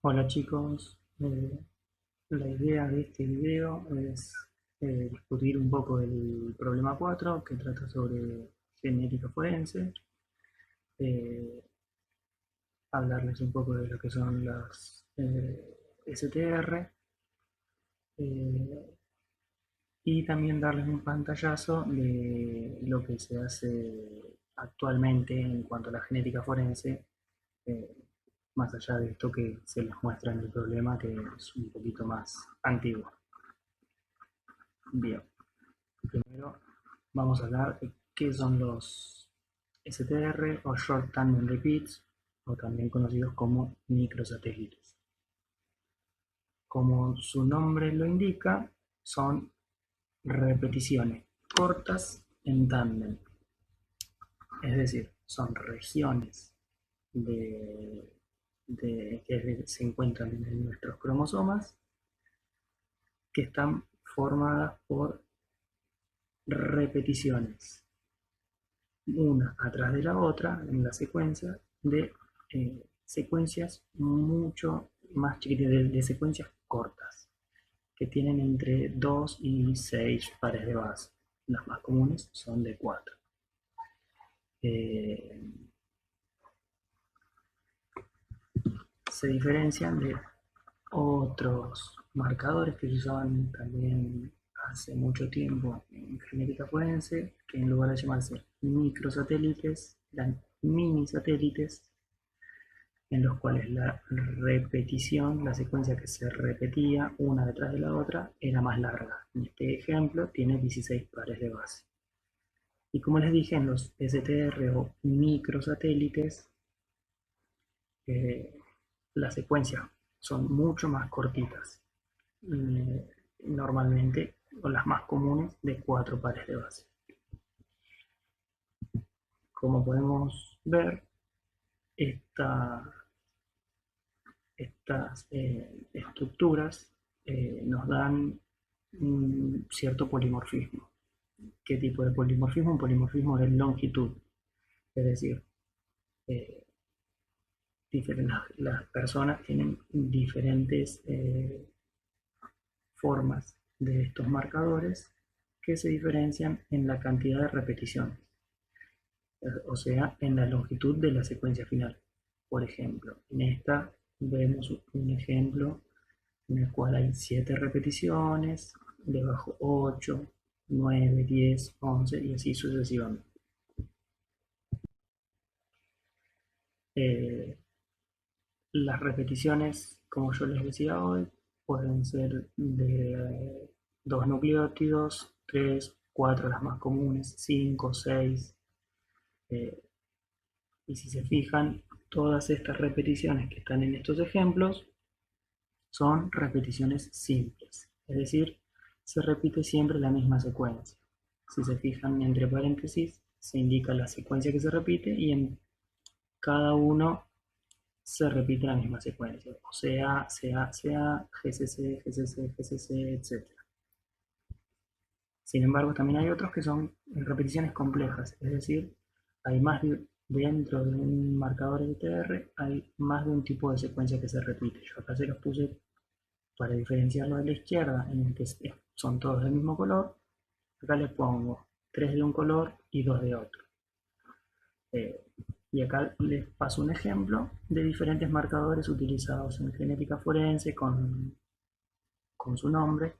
Hola chicos, la idea de este video es discutir un poco el problema 4 que trata sobre genética forense, eh, hablarles un poco de lo que son las STR eh, y también darles un pantallazo de lo que se hace actualmente en cuanto a la genética forense, eh, más allá de esto que se les muestra en el problema que es un poquito más antiguo. Bien. Primero vamos a hablar de qué son los STR o Short Tandem Repeats, o también conocidos como microsatélites. Como su nombre lo indica, son repeticiones cortas en tándem, es decir, son regiones que se encuentran en nuestros cromosomas que están formadas por repeticiones una atrás de la otra en la secuencia de secuencias mucho más chiquitas, de secuencias cortas, que tienen entre 2 y 6 pares de base. Las más comunes son de 4. Eh, Se diferencian de otros marcadores que se usaban también hace mucho tiempo en genética forense, que en lugar de llamarse microsatélites, eran mini satélites, en los cuales la repetición, la secuencia que se repetía una detrás de la otra, era más larga. En este ejemplo tiene 16 pares de base. Y como les dije, en los STR o microsatélites, eh, las secuencias son mucho más cortitas. Eh, Normalmente, o las más comunes, de 4 pares de base. Como podemos ver, esta estas estructuras nos dan un cierto polimorfismo. ¿Qué tipo de polimorfismo? Un polimorfismo de longitud, es decir, eh, las personas tienen diferentes formas de estos marcadores que se diferencian en la cantidad de repeticiones, o sea, en la longitud de la secuencia final. Por ejemplo, en esta vemos un ejemplo en el cual hay 7 repeticiones, debajo 8, 9, 10, 11 y así sucesivamente. Eh, las repeticiones, como yo les decía hoy, pueden ser de 2 nucleótidos, 3, 4 las más comunes, 5, 6. eh, y si se fijan, todas estas repeticiones que están en estos ejemplos son repeticiones simples, es decir, se repite siempre la misma secuencia. Si se fijan entre paréntesis, se indica la secuencia que se repite y en cada uno se repite la misma secuencia, o sea, CA, GCC, GCC, GCC, etc. Sin embargo, también hay otros que son repeticiones complejas, es decir, hay más dentro de un marcador LTR, hay más de un tipo de secuencia que se repite. Yo acá se los puse para diferenciarlo de la izquierda, en el que son todos del mismo color. Acá les pongo 3 de un color y 2 de otro. Eh, y acá les paso un ejemplo de diferentes marcadores utilizados en genética forense con su nombre.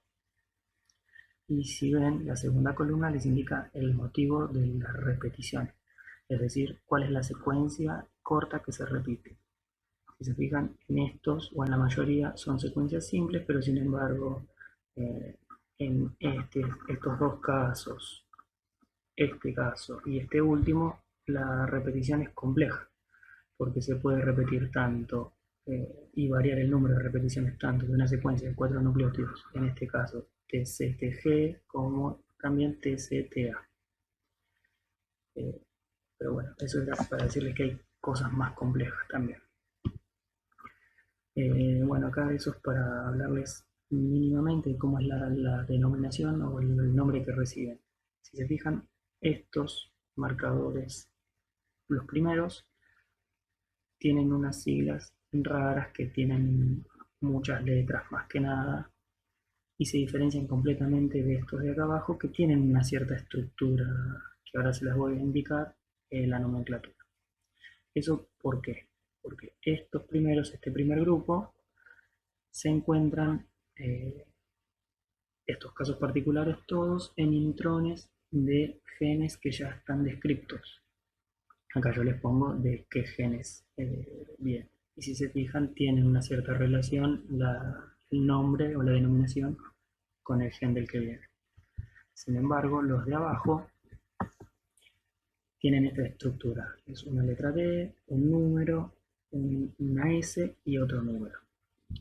Y si ven, la segunda columna les indica el motivo de la repetición, es decir, cuál es la secuencia corta que se repite. Si se fijan, en estos o en la mayoría son secuencias simples, pero sin embargo, eh, en estos dos casos, este caso y este último, la repetición es compleja, porque se puede repetir tanto y variar el número de repeticiones tanto de una secuencia de 4 nucleótidos, en este caso TCTG, como también TCTA. Eh, pero bueno, eso era para decirles que hay cosas más complejas también. Bueno, acá eso es para hablarles mínimamente de cómo es la denominación o el nombre que reciben. Si se fijan, estos marcadores, los primeros, tienen unas siglas raras que tienen muchas letras más que nada y se diferencian completamente de estos de acá abajo que tienen una cierta estructura que ahora se las voy a indicar en la nomenclatura. ¿Eso por qué? Porque estos primeros, este primer grupo, se encuentran, estos casos particulares todos, en intrones de genes que ya están descriptos. Acá yo les pongo de qué genes bien. Y si se fijan, tienen una cierta relación el nombre o la denominación con el gen del que viene. Sin embargo, los de abajo tienen esta estructura. Es una letra D, un número, una S y otro número.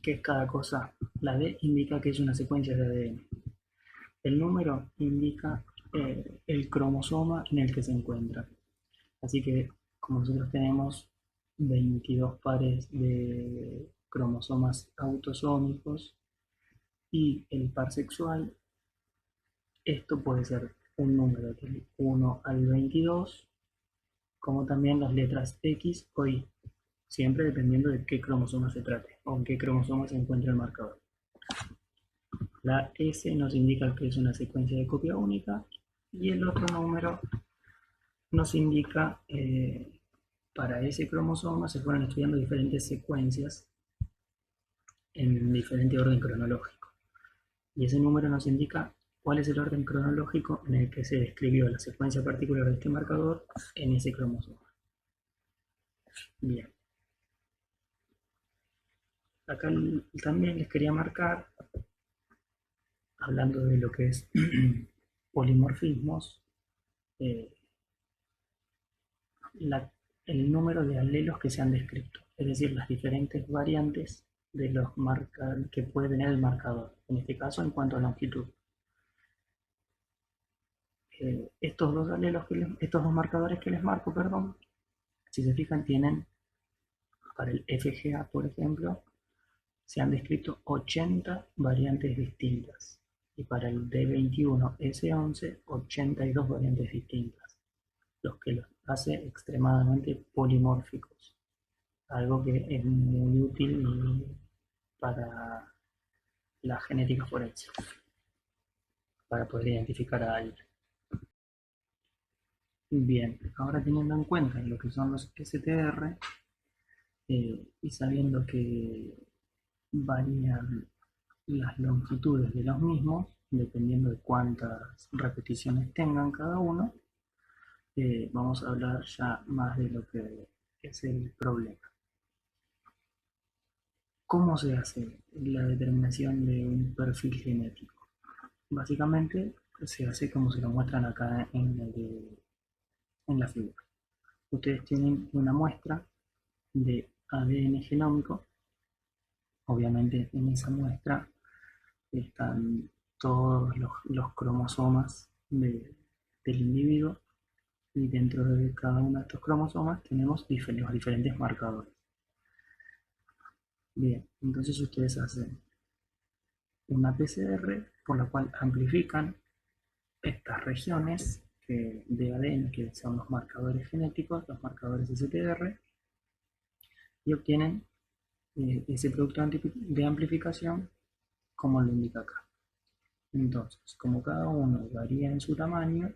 ¿Qué es cada cosa? La D indica que es una secuencia de ADN. El número indica el cromosoma en el que se encuentra. Así que como nosotros tenemos 22 pares de cromosomas autosómicos y el par sexual, esto puede ser un número del 1 al 22, como también las letras X o Y, siempre dependiendo de qué cromosoma se trate o en qué cromosoma se encuentra el marcador. La S nos indica que es una secuencia de copia única y el otro número nos indica para ese cromosoma se fueron estudiando diferentes secuencias en diferente orden cronológico. Y ese número nos indica cuál es el orden cronológico en el que se describió la secuencia particular de este marcador en ese cromosoma. Bien. Acá también les quería marcar, hablando de lo que es polimorfismos, eh, el número de alelos que se han descrito, es decir, las diferentes variantes de los que puede tener el marcador, en este caso en cuanto a longitud. Estos dos alelos, estos dos marcadores que les marco, perdón, si se fijan, tienen para el FGA, por ejemplo, se han descrito 80 variantes distintas y para el D21S11, 82 variantes distintas, los que los hace extremadamente polimórficos, algo que es muy útil para la genética forense, para poder identificar a alguien. Bien, ahora teniendo en cuenta lo que son los STR y sabiendo que varían las longitudes de los mismos, dependiendo de cuántas repeticiones tengan cada uno, vamos a hablar ya más de lo que es el problema. ¿Cómo se hace la determinación de un perfil genético? Básicamente se hace como se lo muestran acá en la figura. Ustedes tienen una muestra de ADN genómico. Obviamente en esa muestra están todos los cromosomas del individuo y dentro de cada uno de estos cromosomas tenemos los diferentes marcadores. Bien, entonces ustedes hacen una PCR por la cual amplifican estas regiones de ADN que son los marcadores genéticos, los marcadores STR, y obtienen ese producto de amplificación como lo indica acá. Entonces, como cada uno varía en su tamaño,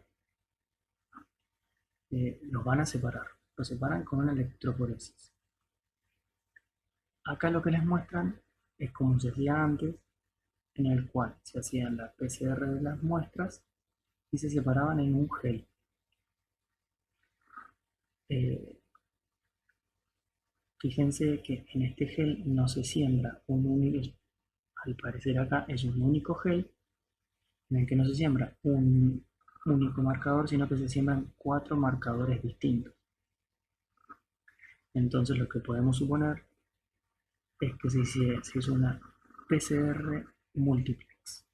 los van a separar. Los separan con una electroforesis. Acá lo que les muestran es como se hacía antes, en el cual se hacían la PCR de las muestras y se separaban en un gel. Fíjense que en este gel no se siembra un único, al parecer acá es un único gel, en el que no se siembra un único marcador, sino que se siembran 4 marcadores distintos. Entonces lo que podemos suponer es que se hizo una PCR multiplex,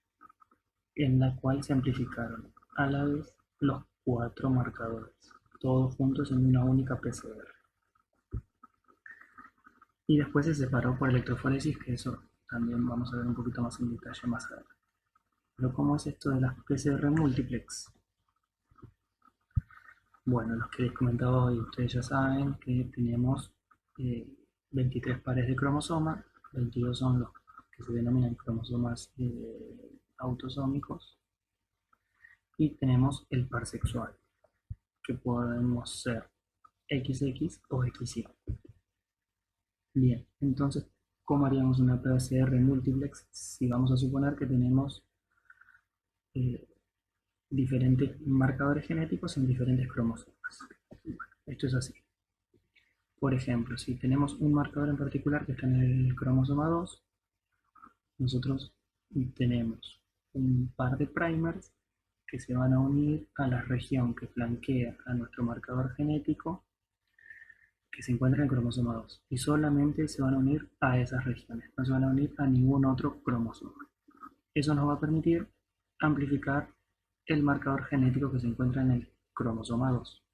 en la cual se amplificaron a la vez los 4 marcadores, todos juntos en una única PCR. Y después se separó por electroforesis, que eso también vamos a ver un poquito más en detalle más adelante. Pero ¿cómo es esto de las PCR multiplex? Bueno, los que les comentaba hoy, ustedes ya saben que tenemos 23 pares de cromosomas, 22 son los que se denominan cromosomas autosómicos, y tenemos el par sexual, que podemos ser XX o XY. Bien, entonces, ¿cómo haríamos una PCR múltiplex si vamos a suponer que tenemos eh, diferentes marcadores genéticos en diferentes cromosomas? Esto es así. Por ejemplo, si tenemos un marcador en particular que está en el cromosoma 2, nosotros tenemos un par de primers que se van a unir a la región que flanquea a nuestro marcador genético que se encuentra en el cromosoma 2 y solamente se van a unir a esas regiones, no se van a unir a ningún otro cromosoma. Eso nos va a permitir amplificar el marcador genético que se encuentra en el cromosoma 2.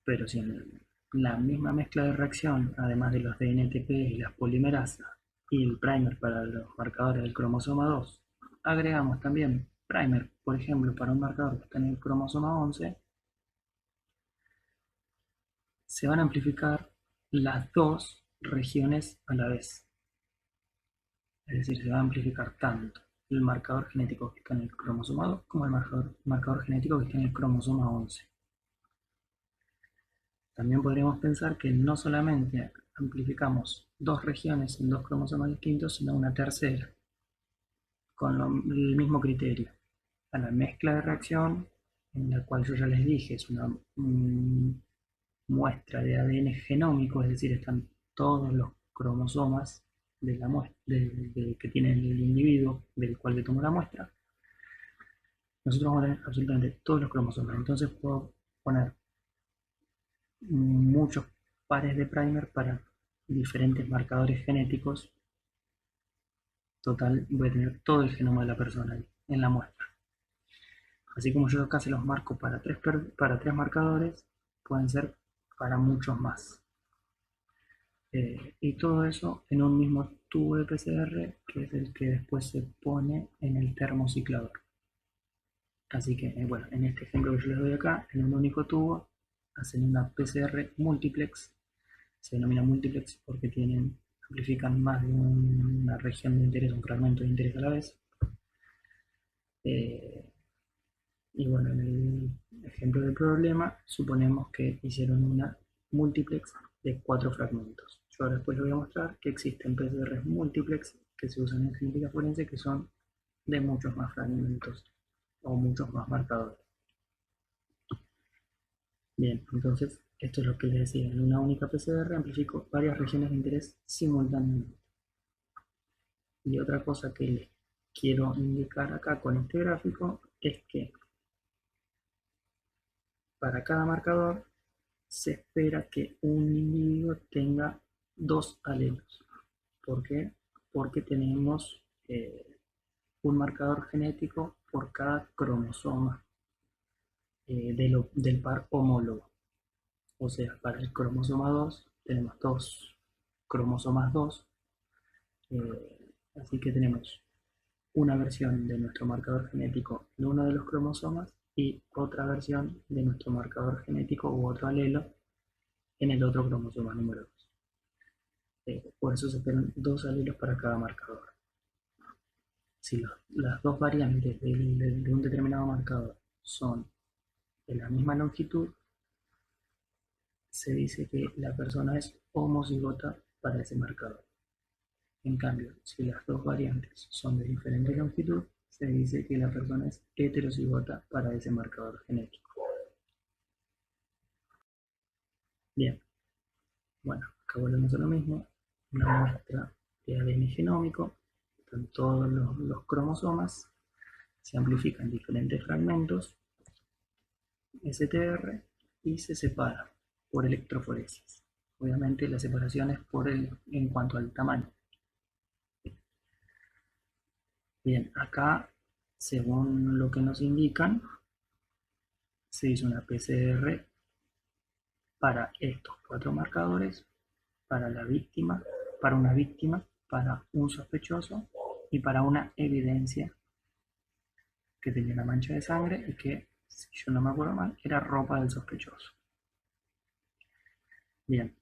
Pero si en la misma mezcla de reacción, además de los DNTP y las polimerasas y el primer para los marcadores del cromosoma 2, agregamos también primer, por ejemplo, para un marcador que está en el cromosoma 11, se van a amplificar las dos regiones a la vez. Es decir, se va a amplificar tanto el marcador genético que está en el cromosoma 2 como el marcador genético que está en el cromosoma 11. También podríamos pensar que no solamente amplificamos dos regiones en dos cromosomas distintos, sino una tercera, con el mismo criterio. A la mezcla de reacción, en la cual yo ya les dije, es una muestra de ADN genómico, es decir, están todos los cromosomas de la muestra, que tiene el individuo del cual le tomo la muestra. Nosotros vamos a tener absolutamente todos los cromosomas, entonces puedo poner muchos pares de primer para diferentes marcadores genéticos. Total, voy a tener todo el genoma de la persona ahí, en la muestra. Así como yo acá se los marco para tres marcadores, pueden ser para muchos más. Y todo eso en un mismo tubo de PCR, que es el que después se pone en el termociclador. Así que, bueno, en este ejemplo que yo les doy acá, en un único tubo, hacen una PCR multiplex. Se denomina multiplex porque amplifican más de una región de interés, un fragmento de interés a la vez. Y bueno, en el ejemplo del problema, suponemos que hicieron una multiplex de 4 fragmentos. Yo ahora después les voy a mostrar que existen PCRs multiplex que se usan en genética forense que son de muchos más fragmentos o muchos más marcadores. Bien, entonces esto es lo que les decía. En una única PCR amplifico varias regiones de interés simultáneamente. Y otra cosa que les quiero indicar acá con este gráfico es que para cada marcador se espera que un individuo tenga dos alelos. ¿Por qué? Porque tenemos un marcador genético por cada cromosoma del par homólogo. O sea, para el cromosoma 2 tenemos dos cromosomas 2, así que tenemos una versión de nuestro marcador genético en uno de los cromosomas y otra versión de nuestro marcador genético u otro alelo en el otro cromosoma número 2. Por eso se esperan dos alelos para cada marcador. Si las dos variantes de un determinado marcador son de la misma longitud, se dice que la persona es homocigota para ese marcador. En cambio, si las dos variantes son de diferente longitud, se dice que la persona es heterocigota para ese marcador genético. Bien, bueno, acá volvemos a lo mismo. Una muestra de ADN genómico, están todos los cromosomas, se amplifican en diferentes fragmentos, STR, y se separa por electroforesis. Obviamente la separación es en cuanto al tamaño. Bien, acá, según lo que nos indican, se hizo una PCR para estos 4 marcadores, para la víctima, para una víctima, para un sospechoso y para una evidencia que tenía una mancha de sangre y que, si yo no me acuerdo mal, era ropa del sospechoso. Bien,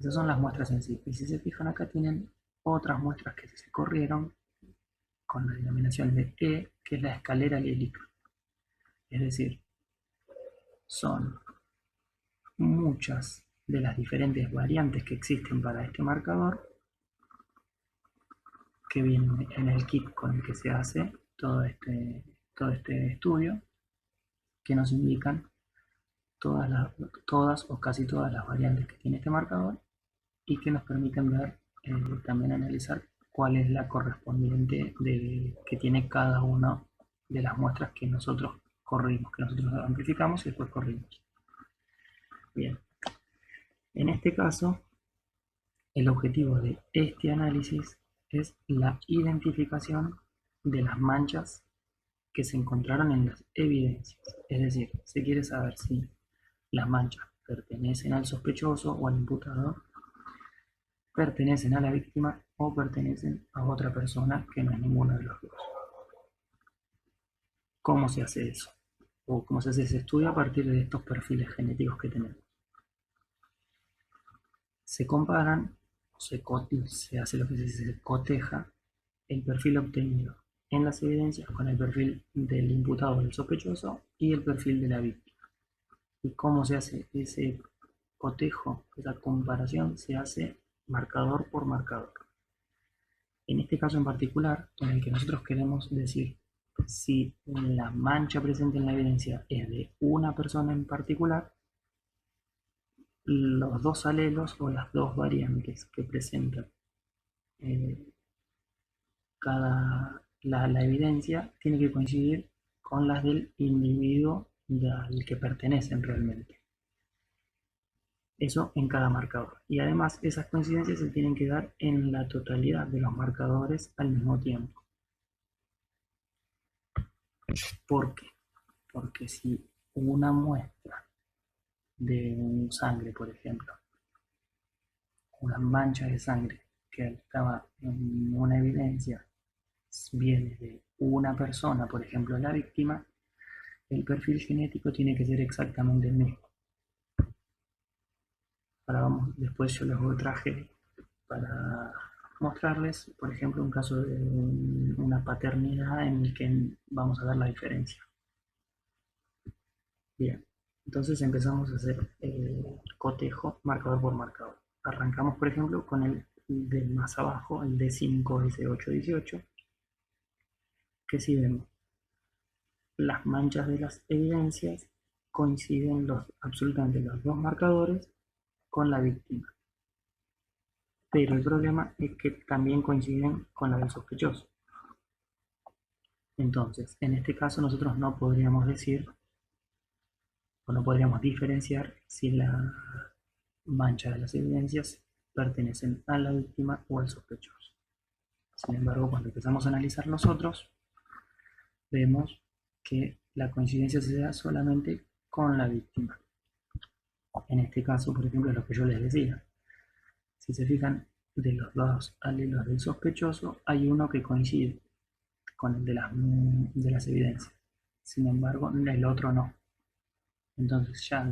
Esas son las muestras en sí. Y si se fijan acá tienen otras muestras que se corrieron con la denominación de E, que es la escalera alílica. Es decir, son muchas de las diferentes variantes que existen para este marcador que vienen en el kit con el que se hace todo este estudio, que nos indican todas o casi todas las variantes que tiene este marcador y que nos permiten ver, también analizar cuál es la correspondiente que tiene cada una de las muestras que nosotros corrimos, que nosotros amplificamos y después corrimos. Bien, en este caso, el objetivo de este análisis es la identificación de las manchas que se encontraron en las evidencias. Es decir, se quiere saber si las manchas pertenecen al sospechoso o al imputado, pertenecen a la víctima o pertenecen a otra persona que no es ninguno de los dos. ¿Cómo se hace eso? O cómo se hace ese estudio a partir de estos perfiles genéticos que tenemos. Se comparan, se hace lo que se coteja el perfil obtenido en las evidencias con el perfil del imputado o del sospechoso y el perfil de la víctima. ¿Y cómo se hace ese cotejo, esa comparación? Se hace marcador por marcador. En este caso en particular, en el que nosotros queremos decir si la mancha presente en la evidencia es de una persona en particular, los dos alelos o las dos variantes que presentan eh, la evidencia tiene que coincidir con las del individuo al que pertenecen realmente. Eso en cada marcador. Y además esas coincidencias se tienen que dar en la totalidad de los marcadores al mismo tiempo. ¿Por qué? Porque si una muestra de sangre, por ejemplo, una mancha de sangre que estaba en una evidencia, viene de una persona, por ejemplo la víctima, el perfil genético tiene que ser exactamente el mismo. Ahora vamos, después yo les traje para mostrarles, por ejemplo, un caso de una paternidad en el que vamos a ver la diferencia. Bien, entonces empezamos a hacer cotejo marcador por marcador. Arrancamos, por ejemplo, con el de más abajo, el D5S818, que si vemos las manchas de las evidencias, coinciden absolutamente los dos marcadores con la víctima. Pero el problema es que también coinciden con la del sospechoso. Entonces, en este caso nosotros no podríamos decir o no podríamos diferenciar si la mancha de las evidencias pertenecen a la víctima o al sospechoso. Sin embargo, cuando empezamos a analizar nosotros, vemos que la coincidencia se da solamente con la víctima. En este caso, por ejemplo, es lo que yo les decía. Si se fijan, de los dos alelos del sospechoso, hay uno que coincide con el de las evidencias. Sin embargo, el otro no. Entonces ya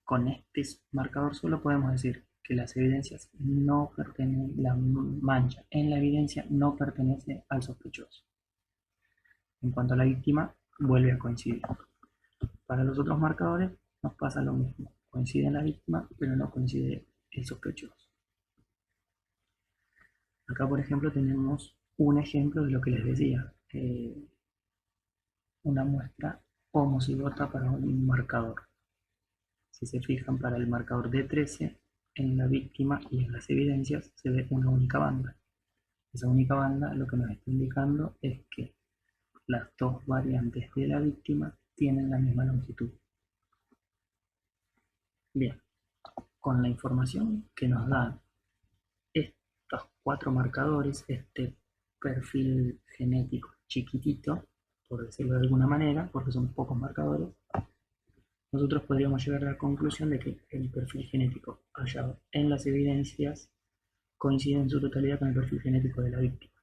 con este marcador solo podemos decir que las evidencias no pertenecen, la mancha en la evidencia no pertenece al sospechoso. En cuanto a la víctima, vuelve a coincidir. Para los otros marcadores nos pasa lo mismo. Coincide la víctima, pero no coincide el sospechoso. Acá, por ejemplo, tenemos un ejemplo de lo que les decía. Una muestra homocigota para un marcador. Si se fijan, para el marcador D13, en la víctima y en las evidencias se ve una única banda. Esa única banda lo que nos está indicando es que las dos variantes de la víctima tienen la misma longitud. Bien, con la información que nos dan estos cuatro marcadores, este perfil genético chiquitito, por decirlo de alguna manera, porque son pocos marcadores, nosotros podríamos llegar a la conclusión de que el perfil genético hallado en las evidencias coincide en su totalidad con el perfil genético de la víctima.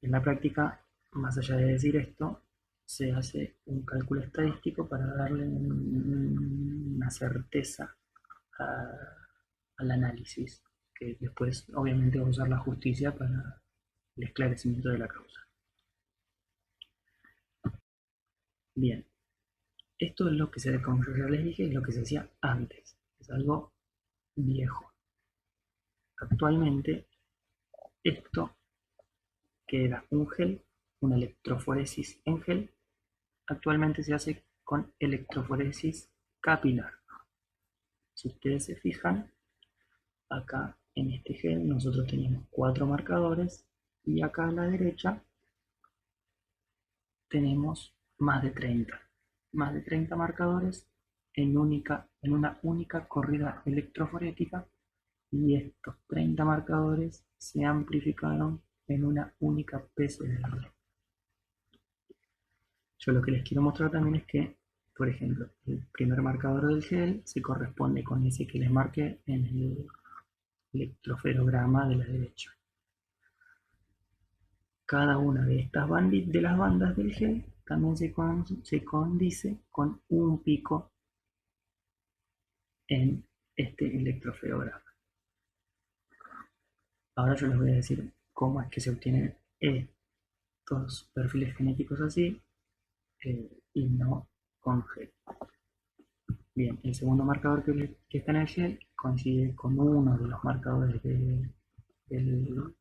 En la práctica, más allá de decir esto, se hace un cálculo estadístico para darle una certeza al análisis, que después obviamente va a usar la justicia para el esclarecimiento de la causa. Bien, esto es lo que se, como yo ya les dije, es lo que se hacía antes, es algo viejo. Actualmente, esto que era un gel, una electroforesis en gel, actualmente se hace con electroforesis capilar. Si ustedes se fijan, acá en este gel nosotros teníamos 4 marcadores y acá a la derecha tenemos más de 30 marcadores en una única corrida electroforética, y estos 30 marcadores se amplificaron en una única PCR. Yo lo que les quiero mostrar también es que, por ejemplo, el primer marcador del gel se corresponde con ese que les marqué en el electroferograma de la derecha. Cada una de estas de las bandas del gel también se condice con un pico en este electroferograma. Ahora yo les voy a decir cómo es que se obtienen estos perfiles genéticos así y no con gel. Bien, el segundo marcador que está en el gel coincide con uno de los marcadores del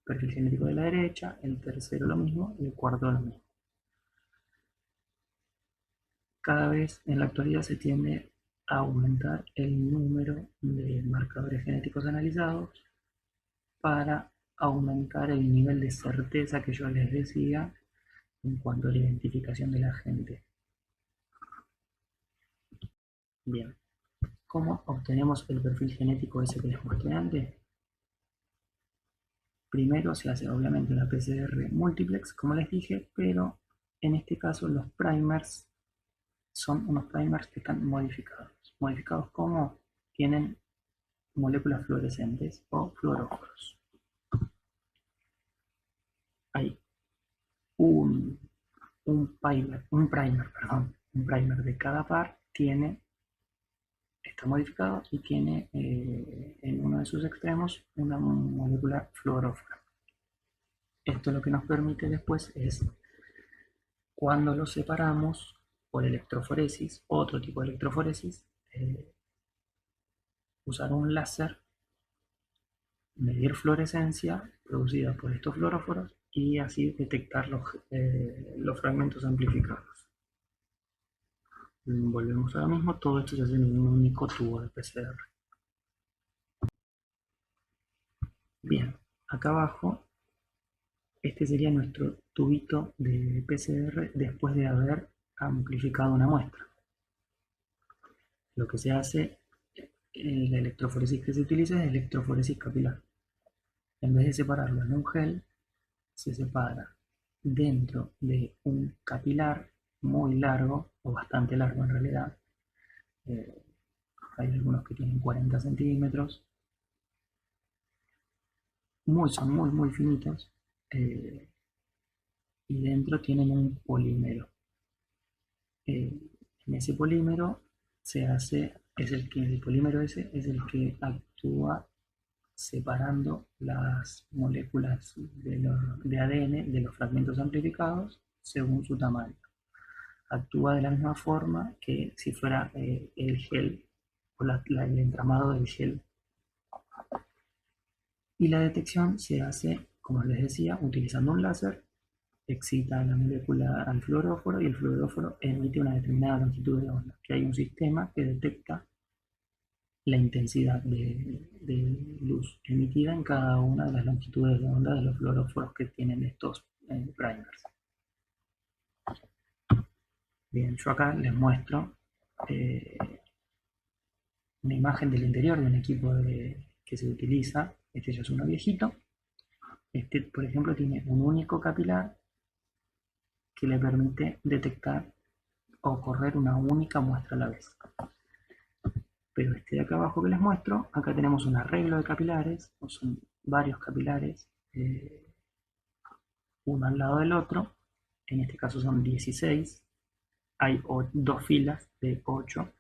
perfil genético de la derecha, el tercero lo mismo y el cuarto lo mismo. Cada vez en la actualidad se tiende a aumentar el número de marcadores genéticos analizados para aumentar el nivel de certeza que yo les decía en cuanto a la identificación de la gente. Bien, ¿cómo obtenemos el perfil genético ese que les mostré antes? Primero se hace obviamente la PCR multiplex, como les dije, pero en este caso los primers son unos primers que están modificados. ¿Modificados como? Tienen moléculas fluorescentes o fluoróforos. Hay un primer de cada par está modificado y tiene en uno de sus extremos una molécula fluorófora. Esto lo que nos permite después es, cuando los separamos por electroforesis, otro tipo de electroforesis, usar un láser, medir fluorescencia producida por estos fluoróforos y así detectar los fragmentos amplificados. Volvemos a lo mismo, todo esto se hace en un único tubo de PCR. Bien, acá abajo, este sería nuestro tubito de PCR después de haber amplificado una muestra. Lo que se hace, la electroforesis que se utiliza es electroforesis capilar. En vez de separarlo en un gel, se separa dentro de un capilar muy largo, o bastante largo en realidad. Hay algunos que tienen 40 centímetros. Son muy finitos. Y dentro tienen un polímero. En ese polímero el polímero ese es el que actúa separando las moléculas de ADN de los fragmentos amplificados según su tamaño. Actúa de la misma forma que si fuera el gel o el entramado del gel. Y la detección se hace, como les decía, utilizando un láser. Excita la molécula al fluoróforo y el fluoróforo emite una determinada longitud de onda, que hay un sistema que detecta la intensidad de luz emitida en cada una de las longitudes de onda de los fluoróforos que tienen estos primers. Bien, yo acá les muestro una imagen del interior de un equipo que se utiliza. Este ya es uno viejito. Este, por ejemplo, tiene un único capilar que le permite detectar o correr una única muestra a la vez. Pero este de acá abajo que les muestro, acá tenemos un arreglo de capilares, o son varios capilares, uno al lado del otro. En este caso son 16, hay dos filas de 8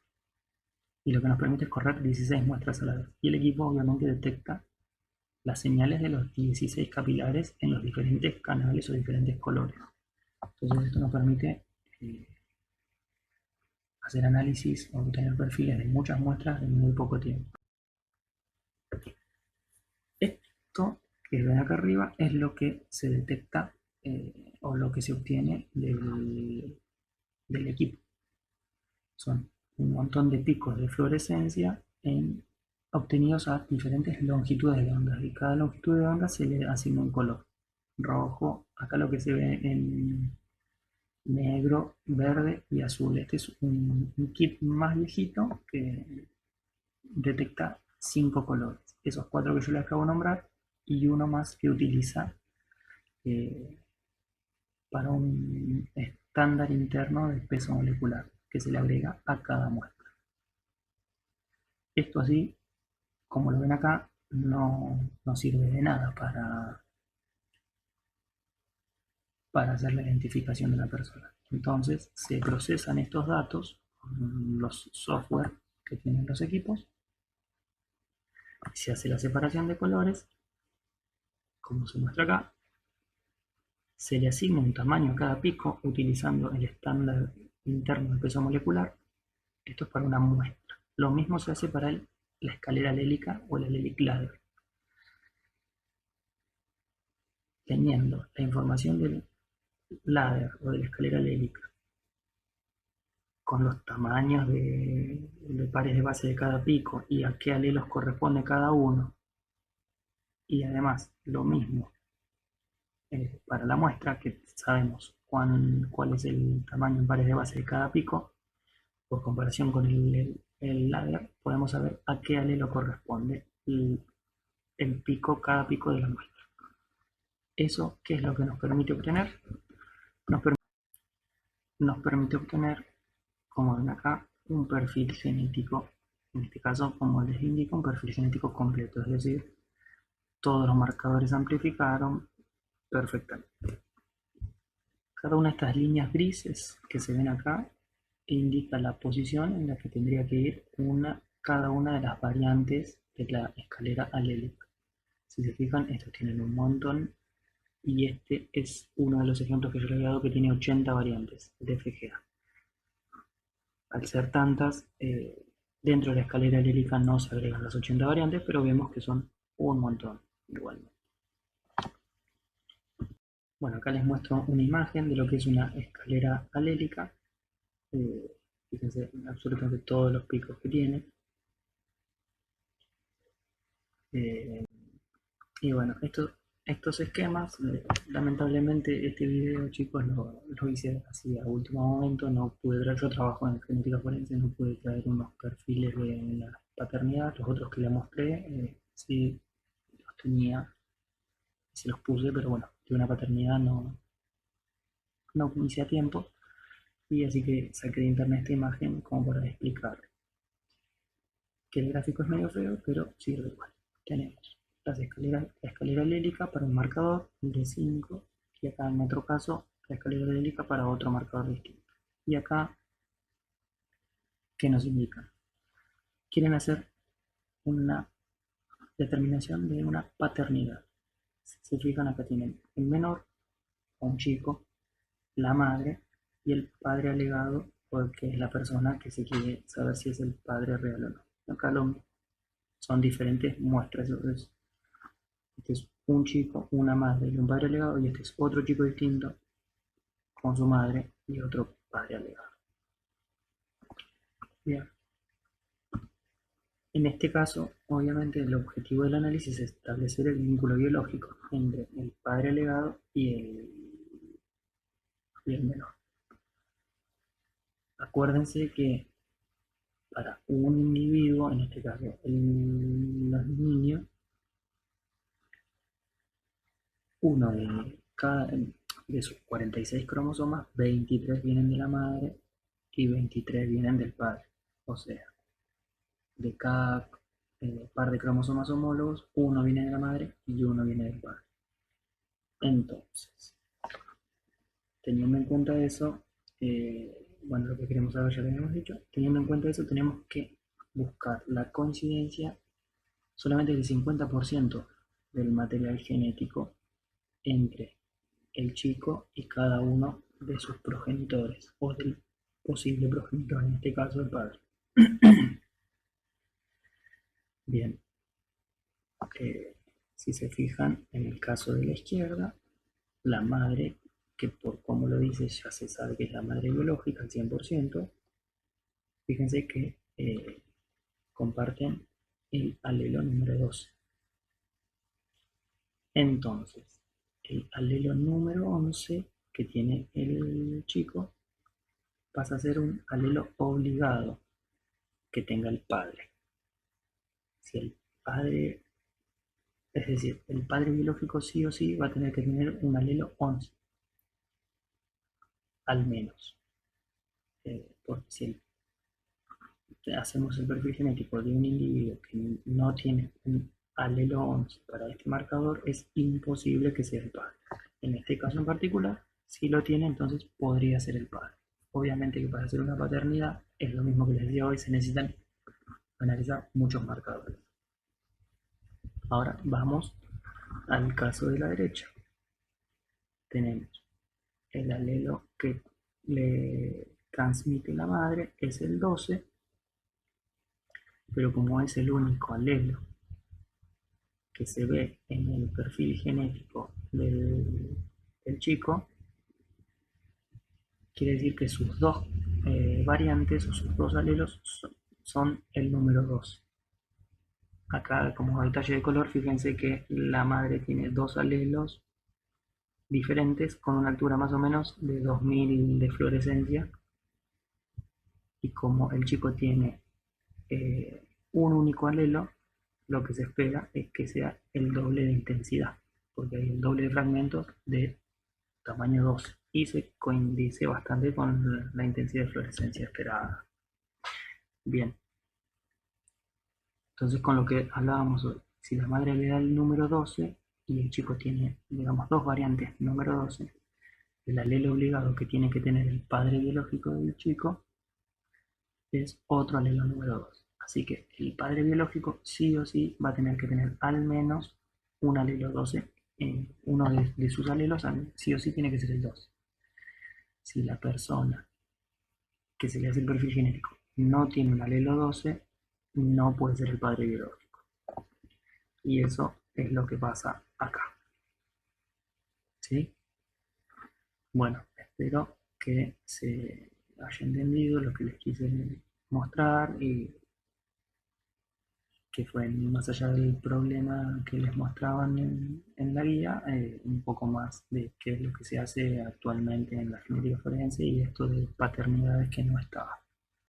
y lo que nos permite es correr 16 muestras a la vez. Y el equipo obviamente detecta las señales de los 16 capilares en los diferentes canales o diferentes colores. Entonces esto nos permite hacer análisis o obtener perfiles de muchas muestras en muy poco tiempo. Esto que ven acá arriba es lo que se detecta o lo que se obtiene del equipo. Son un montón de picos de fluorescencia obtenidos a diferentes longitudes de onda, y cada longitud de onda se le asigna un color. Rojo, acá lo que se ve en negro, verde y azul. Este es un kit más viejito que detecta 5 colores. Esos 4 que yo les acabo de nombrar y uno más que utiliza eh, para un estándar interno de peso molecular que se le agrega a cada muestra. Esto así, como lo ven acá, no sirve de nada para hacer la identificación de la persona. Entonces se procesan estos datos con los software que tienen los equipos, se hace la separación de colores, como se muestra acá, se le asigna un tamaño a cada pico utilizando el estándar interno de peso molecular. Esto es para una muestra. Lo mismo se hace para la escalera alélica o el allelic ladder. Teniendo la información del ladder o de la escalera alélica con los tamaños de pares de base de cada pico y a qué alelos corresponde cada uno, y además lo mismo para la muestra, que sabemos cuál es el tamaño en pares de base de cada pico, por comparación con el ladder, podemos saber a qué alelo corresponde el pico, cada pico de la muestra. ¿Eso qué es lo que nos permite obtener? Nos, per nos permite obtener, como ven acá, un perfil genético, en este caso, como les indico, un perfil genético completo, es decir, todos los marcadores amplificaron perfectamente. Cada una de estas líneas grises que se ven acá indica la posición en la que tendría que ir cada una de las variantes de la escalera alélica. Si se fijan, estos tienen un montón y este es uno de los ejemplos que yo les he dado que tiene 80 variantes de FGA. Al ser tantas, dentro de la escalera alélica no se agregan las 80 variantes, pero vemos que son un montón igualmente. Bueno, acá les muestro una imagen de lo que es una escalera alélica. Fíjense absolutamente todos los picos que tiene. Y bueno, estos esquemas, lamentablemente este video, chicos, lo hice así a último momento. No pude traer, yo trabajo en genética forense, no pude traer unos perfiles de la paternidad. Los otros que les mostré, sí los tenía, se los puse, pero bueno, de una paternidad no hice a tiempo. Y así que saqué de internet esta imagen como para explicar que el gráfico es medio feo, pero sirve igual. Tenemos la escalera alélica para un marcador de 5, y acá en otro caso la escalera alélica para otro marcador distinto. Y acá, ¿qué nos indica? Quieren hacer una determinación de una paternidad. Si se fijan, acá tienen el menor, o un chico, la madre y el padre alegado, porque es la persona que se quiere saber si es el padre real o no. Acá son diferentes muestras. Entonces, este es un chico, una madre y un padre alegado, y este es otro chico distinto con su madre y otro padre alegado. Bien. En este caso, obviamente, el objetivo del análisis es establecer el vínculo biológico entre el padre alegado y el menor. Acuérdense que para un individuo, en este caso los niños, uno de sus 46 cromosomas, 23 vienen de la madre y 23 vienen del padre. O sea, de cada par de cromosomas homólogos, uno viene de la madre y uno viene del padre. Entonces, teniendo en cuenta eso, bueno, lo que queremos saber ya lo habíamos dicho. Teniendo en cuenta eso, tenemos que buscar la coincidencia solamente del 50% del material genético entre el chico y cada uno de sus progenitores, o del posible progenitor, en este caso el padre. Bien, si se fijan, en el caso de la izquierda, la madre, que por como lo dice ya se sabe que es la madre biológica al 100%, fíjense que comparten el alelo número 12. Entonces, el alelo número 11 que tiene el chico pasa a ser un alelo obligado que tenga el padre. Si el padre, es decir, el padre biológico sí o sí va a tener que tener un alelo 11, al menos. Porque si hacemos el perfil genético de un individuo que no tiene un alelo 11 para este marcador, es imposible que sea el padre. En este caso en particular, si lo tiene, entonces podría ser el padre. Obviamente que para hacer una paternidad, es lo mismo que les decía hoy, se necesitan analizar muchos marcadores. Ahora vamos al caso de la derecha. Tenemos el alelo que le transmite la madre, es el 12, pero como es el único alelo que se ve en el perfil genético del chico, quiere decir que sus dos variantes o sus dos alelos son el número 2. Acá, como detalle de color, fíjense que la madre tiene dos alelos diferentes con una altura más o menos de 2000 de fluorescencia, y como el chico tiene un único alelo, lo que se espera es que sea el doble de intensidad, porque hay el doble de fragmentos de tamaño 2 y se coincide bastante con la intensidad de fluorescencia esperada. Bien, entonces con lo que hablábamos hoy, si la madre le da el número 12 y el chico tiene, digamos, dos variantes número 12, el alelo obligado que tiene que tener el padre biológico del chico es otro alelo número 2. Así que el padre biológico sí o sí va a tener que tener al menos un alelo 12. Uno de sus alelos sí o sí tiene que ser el 12. Si la persona que se le hace el perfil genético no tiene un alelo 12, no puede ser el padre biológico. Y eso es lo que pasa acá. ¿Sí? Bueno, espero que se haya entendido lo que les quise mostrar, y que fue más allá del problema que les mostraban en la guía, un poco más de qué es lo que se hace actualmente en la genética forense y esto de paternidades que no estaba.